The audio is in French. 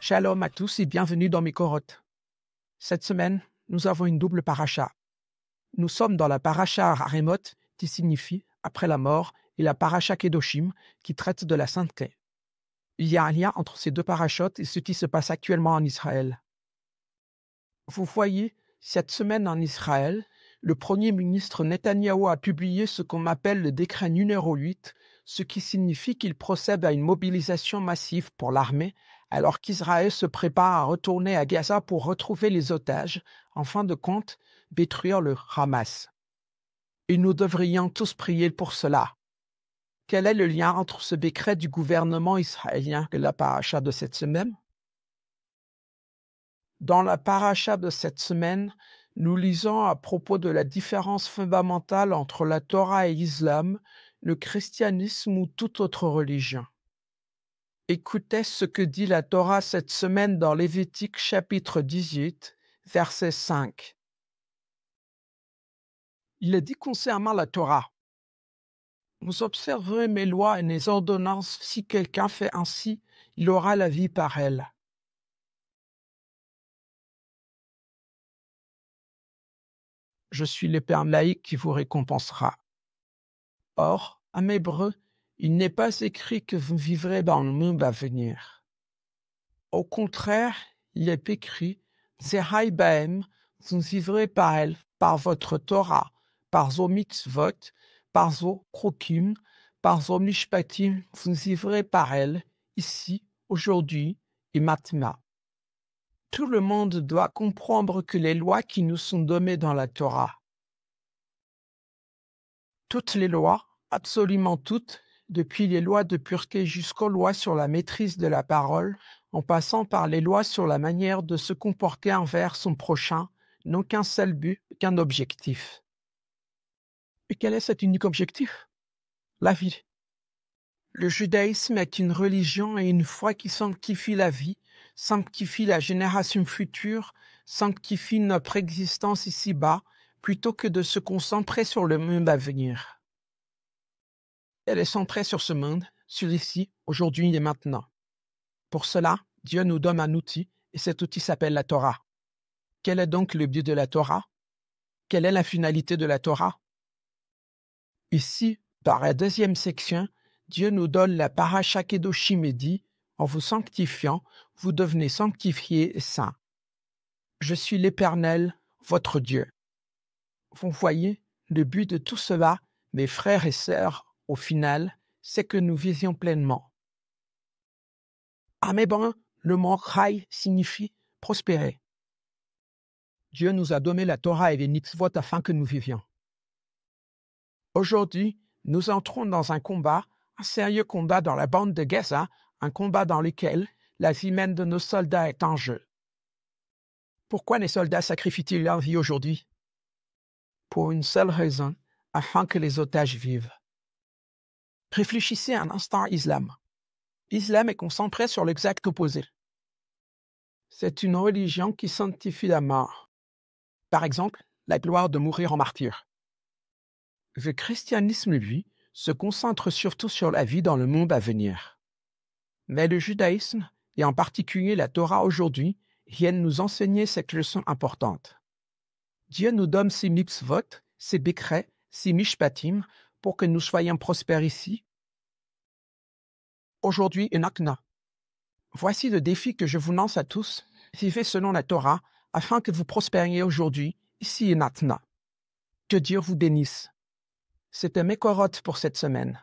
Shalom à tous et bienvenue dans Mikorot. Cette semaine, nous avons une double paracha. Nous sommes dans la paracha Haremot, qui signifie « après la mort », et la paracha Kedoshim, qui traite de la sainteté. Il y a un lien entre ces deux parachotes et ce qui se passe actuellement en Israël. Vous voyez, cette semaine en Israël, le Premier ministre Netanyahou a publié ce qu'on appelle le décret numéro 8, ce qui signifie qu'il procède à une mobilisation massive pour l'armée, alors qu'Israël se prépare à retourner à Gaza pour retrouver les otages, en fin de compte, détruire le Hamas. Et nous devrions tous prier pour cela. Quel est le lien entre ce décret du gouvernement israélien et la paracha de cette semaine? Dans la paracha de cette semaine, nous lisons à propos de la différence fondamentale entre la Torah et l'islam, le christianisme ou toute autre religion. Écoutez ce que dit la Torah cette semaine dans Lévitique chapitre 18, verset 5. Il est dit concernant la Torah: vous observerez mes lois et mes ordonnances, si quelqu'un fait ainsi, il aura la vie par elles. Je suis l'Éternel qui vous récompensera. Or, en hébreu, il n'est pas écrit que vous vivrez dans le monde à venir. Au contraire, il est écrit « Zehai baem » vous vivrez par elle, par votre Torah, par zo mitzvot, par zo krokim, par zo mishpatim, vous vivrez par elle, ici, aujourd'hui et maintenant. Tout le monde doit comprendre que les lois qui nous sont données dans la Torah, toutes les lois, absolument toutes, depuis les lois de pureté jusqu'aux lois sur la maîtrise de la parole, en passant par les lois sur la manière de se comporter envers son prochain, n'ont qu'un seul but, qu'un objectif. Et quel est cet unique objectif? La vie. Le judaïsme est une religion et une foi qui sanctifie la vie, sanctifie la génération future, sanctifie notre existence ici-bas, plutôt que de se concentrer sur le monde à venir. Elle est centrée sur ce monde, sur ici, aujourd'hui et maintenant. Pour cela, Dieu nous donne un outil, et cet outil s'appelle la Torah. Quel est donc le but de la Torah? Quelle est la finalité de la Torah? Ici, dans la deuxième section, Dieu nous donne la paracha Kedoshim et dit « En vous sanctifiant, vous devenez sanctifiés et saints. Je suis l'Éternel, votre Dieu. » Vous voyez, le but de tout cela, mes frères et sœurs, au final, c'est que nous vivions pleinement. En hébreu, le mot chai signifie prospérer. Dieu nous a donné la Torah et les mitzvot afin que nous vivions. Aujourd'hui, nous entrons dans un combat, un sérieux combat dans la bande de Gaza, un combat dans lequel la vie même de nos soldats est en jeu. Pourquoi les soldats sacrifient-ils leur vie aujourd'hui? Pour une seule raison, afin que les otages vivent. Réfléchissez un instant à l'islam. L'islam est concentré sur l'exact opposé. C'est une religion qui sanctifie la mort. Par exemple, la gloire de mourir en martyr. Le christianisme, lui, se concentre surtout sur la vie dans le monde à venir. Mais le judaïsme, et en particulier la Torah aujourd'hui, viennent nous enseigner cette leçon importante. Dieu nous donne ses mitzvot, ses décrets, ses mishpatim, pour que nous soyons prospères ici, aujourd'hui et maintenant. Voici le défi que je vous lance à tous. Vivez selon la Torah, afin que vous prospériez aujourd'hui, ici et maintenant. Que Dieu vous bénisse. C'était Mikorot pour cette semaine.